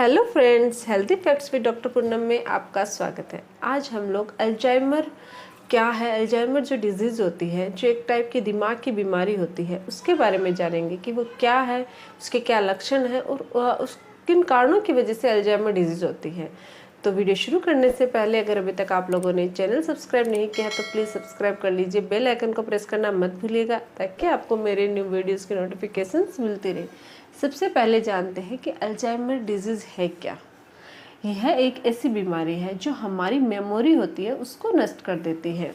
Hello friends, healthy facts with doctor Poonam में आपका स्वागत है। आज हम लोग अल्जाइमर क्या है, अल्जाइमर जो डिजीज़ होती है, जो एक टाइप की दिमाग की बीमारी होती है, उसके बारे में जानेंगे कि वो क्या है, उसके क्या लक्षण हैं और उस किन कारणों की वजह से अल्जाइमर डिजीज़ होती है। तो वीडियो शुरू करने से पहले अगर अभी तक आप लोगों ने चैनल सब्सक्राइब नहीं किया है तो प्लीज़ सब्सक्राइब कर लीजिए, बेल आइकन को प्रेस करना मत भूलिएगा ताकि आपको मेरे न्यू वीडियोज़ की नोटिफिकेशंस मिलती रहे। सबसे पहले जानते हैं कि अल्जाइमर डिजीज़ है क्या। यह एक ऐसी बीमारी है जो हमारी मेमोरी होती है उसको नष्ट कर देती है।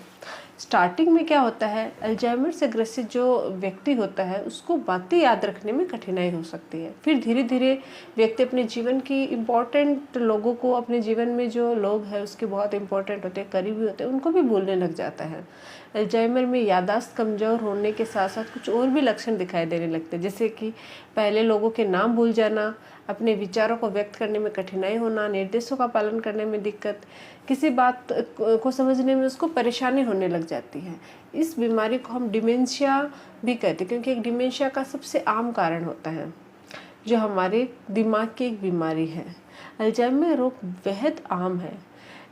स्टार्टिंग में क्या होता है, अल्जाइमर से ग्रसित जो व्यक्ति होता है उसको बातें याद रखने में कठिनाई हो सकती है। फिर धीरे धीरे व्यक्ति अपने जीवन की इम्पोर्टेंट लोगों को, अपने जीवन में जो लोग हैं उसके बहुत इंपॉर्टेंट होते हैं, करीबी होते हैं, उनको भी भूलने लग जाता है। अल्जाइमर में याददाश्त कमज़ोर होने के साथ साथ कुछ और भी लक्षण दिखाई देने लगते हैं, जैसे कि पहले लोगों के नाम भूल जाना, अपने विचारों को व्यक्त करने में कठिनाई होना, निर्देशों का पालन करने में दिक्कत, किसी बात को समझने में उसको परेशानी होने लग जाती है। इस बीमारी को हम डिमेंशिया भी कहते हैं क्योंकि एक डिमेंशिया का सबसे आम कारण होता है जो हमारे दिमाग की एक बीमारी है। अल्जाइमर रोग बेहद आम है।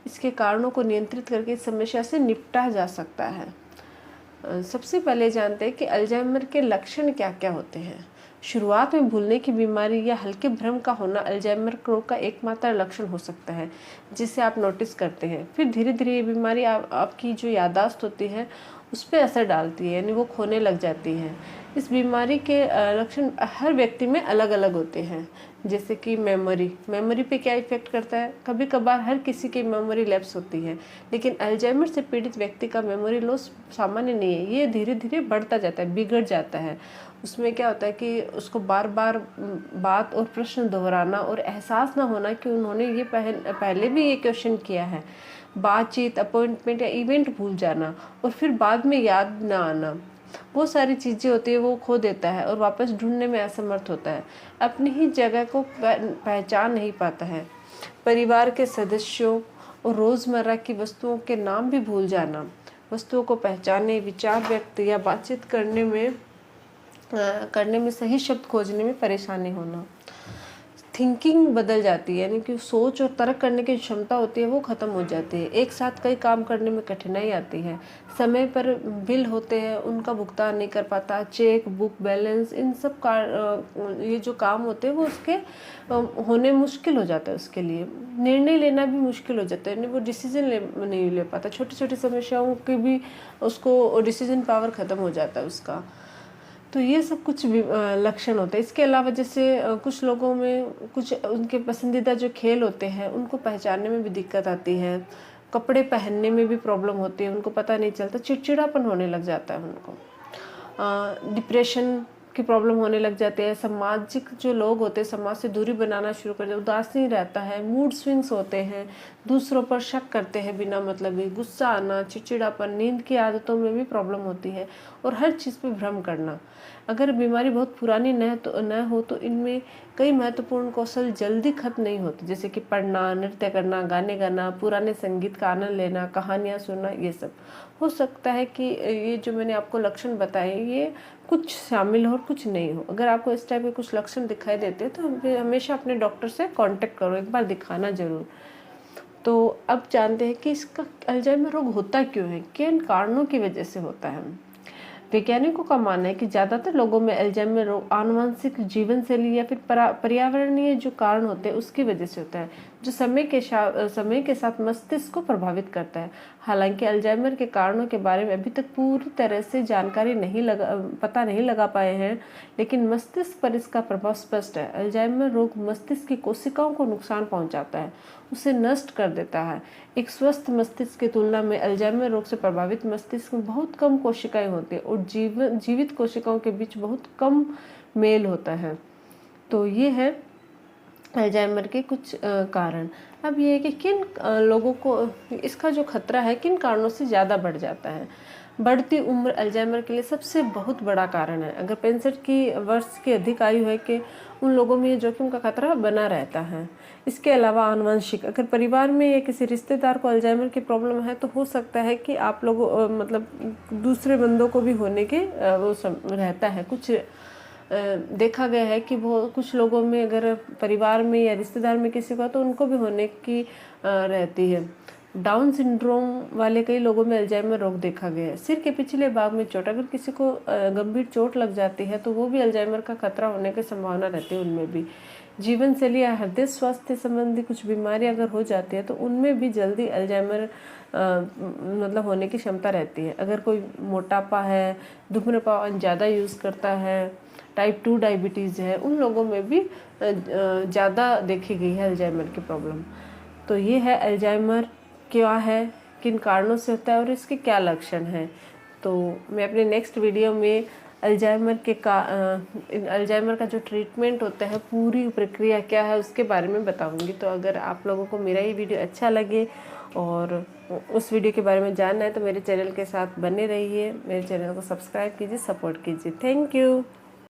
इसके कारणों को नियंत्रित करके इस समस्या से निपटा जा सकता है। सबसे पहले जानते हैं कि अल्जाइमर के लक्षण क्या क्या होते हैं। शुरुआत में भूलने की बीमारी या हल्के भ्रम का होना अल्जाइमर रोग का एकमात्र लक्षण हो सकता है जिसे आप नोटिस करते हैं। फिर धीरे धीरे ये बीमारी आपकी जो याददाश्त होती है उस पर असर डालती है, यानी वो खोने लग जाती है। इस बीमारी के लक्षण हर व्यक्ति में अलग अलग होते हैं, जैसे कि मेमोरी पे क्या इफेक्ट करता है। कभी कभार हर किसी की मेमोरी लैप्स होती है, लेकिन अल्जाइमर से पीड़ित व्यक्ति का मेमोरी लॉस सामान्य नहीं है, ये धीरे धीरे बढ़ता जाता है, बिगड़ जाता है। उसमें क्या होता है कि उसको बार बार बात और प्रश्न दोहराना और एहसास ना होना कि उन्होंने ये पहले भी ये क्वेश्चन किया है, बातचीत, अपॉइंटमेंट या इवेंट भूल जाना और फिर बाद में याद ना आना, वो सारी चीज़ें होती है वो खो देता है और वापस ढूंढने में असमर्थ होता है, अपनी ही जगह को पहचान नहीं पाता है। परिवार के सदस्यों और रोज़मर्रा की वस्तुओं के नाम भी भूल जाना, वस्तुओं को पहचानने, विचार व्यक्त या बातचीत करने में सही शब्द खोजने में परेशानी होना। थिंकिंग बदल जाती है, यानी कि सोच और तर्क करने की क्षमता होती है वो ख़त्म हो जाती है। एक साथ कई काम करने में कठिनाई आती है। समय पर बिल होते हैं उनका भुगतान नहीं कर पाता, चेक बुक बैलेंस इन सब का ये जो काम होते हैं वो उसके होने मुश्किल हो जाता है। उसके लिए निर्णय लेना भी मुश्किल हो जाता है, यानी वो डिसीजन नहीं ले पाता। छोटी छोटी समस्याओं की भी उसको डिसीजन पावर ख़त्म हो जाता है उसका। तो ये सब कुछ लक्षण होते हैं। इसके अलावा जैसे कुछ लोगों में कुछ उनके पसंदीदा जो खेल होते हैं उनको पहचानने में भी दिक्कत आती है, कपड़े पहनने में भी प्रॉब्लम होती है, उनको पता नहीं चलता, चिड़चिड़ापन होने लग जाता है उनको, डिप्रेशन की प्रॉब्लम होने लग जाती है। सामाजिक जो लोग होते हैं समाज से दूरी बनाना शुरू कर देते, उदासीन रहता है, मूड स्विंग्स होते हैं, दूसरों पर शक करते हैं बिना मतलब ही, गुस्सा आना, चिड़चिड़ापन, नींद की आदतों में भी प्रॉब्लम होती है और हर चीज़ पे भ्रम करना। अगर बीमारी बहुत पुरानी न हो तो इनमें कई महत्वपूर्ण कौशल जल्दी खत्म नहीं होते, जैसे कि पढ़ना, नृत्य करना, गाने गाना, पुराने संगीत का आनंद लेना, कहानियाँ सुनना। ये सब हो सकता है कि ये जो मैंने आपको लक्षण बताए ये कुछ शामिल हो और कुछ नहीं हो। अगर आपको इस टाइप के कुछ लक्षण दिखाई देते हैं तो हमेशा अपने डॉक्टर से कांटेक्ट करो, एक बार दिखाना ज़रूर। तो अब जानते हैं कि इसका अल्जाइमर रोग होता क्यों है, किन कारणों की वजह से होता है। वैज्ञानिकों का मानना है कि ज़्यादातर लोगों में अल्जाइमर रोग आनुवंशिक, जीवन शैली या फिर पर्यावरणीय जो कारण होते हैं उसकी वजह से होता है, जो समय के साथ मस्तिष्क को प्रभावित करता है। हालांकि अल्जाइमर के कारणों के बारे में अभी तक पूरी तरह से जानकारी पता नहीं लगा पाए हैं, लेकिन मस्तिष्क पर इसका प्रभाव स्पष्ट है। अल्जाइमर रोग मस्तिष्क की कोशिकाओं को नुकसान पहुंचाता है, उसे नष्ट कर देता है। एक स्वस्थ मस्तिष्क की तुलना में अल्जाइमर रोग से प्रभावित मस्तिष्क में बहुत कम कोशिकाएं होती हैं और जीवित कोशिकाओं के बीच बहुत कम मेल होता है। तो ये है अल्जाइमर के कुछ कारण। अब ये है कि किन लोगों को इसका जो खतरा है किन कारणों से ज़्यादा बढ़ जाता है। बढ़ती उम्र अल्जाइमर के लिए सबसे बहुत बड़ा कारण है। अगर 65 की वर्ष की अधिक आयु है कि उन लोगों में ये जोखिम का खतरा बना रहता है। इसके अलावा आनुवंशिक, अगर परिवार में या किसी रिश्तेदार को अल्जाइमर की प्रॉब्लम है तो हो सकता है कि आप लोगों मतलब दूसरे बंदों को भी होने के वो रहता है। कुछ देखा गया है कि वो कुछ लोगों में अगर परिवार में या रिश्तेदार में किसी का तो उनको भी होने की रहती है। डाउन सिंड्रोम वाले कई लोगों में अल्जाइमर रोग देखा गया है। सिर के पिछले भाग में चोट, अगर किसी को गंभीर चोट लग जाती है तो वो भी अल्जाइमर का खतरा होने की संभावना रहती है उनमें भी। जीवन शैली या हृदय स्वास्थ्य संबंधी कुछ बीमारी अगर हो जाती है तो उनमें भी जल्दी अल्जाइमर मतलब होने की क्षमता रहती है। अगर कोई मोटापा है, धूम्रपान ज़्यादा यूज़ करता है, टाइप 2 डायबिटीज़ है, उन लोगों में भी ज़्यादा देखी गई है अल्जाइमर की प्रॉब्लम। तो ये है अल्जाइमर क्या है, किन कारणों से होता है और इसके क्या लक्षण हैं। तो मैं अपने नेक्स्ट वीडियो में अल्जाइमर का जो ट्रीटमेंट होता है, पूरी प्रक्रिया क्या है उसके बारे में बताऊंगी। तो अगर आप लोगों को मेरा ये वीडियो अच्छा लगे और उस वीडियो के बारे में जानना है तो मेरे चैनल के साथ बने रहिए, मेरे चैनल को सब्सक्राइब कीजिए, सपोर्ट कीजिए। Thank you.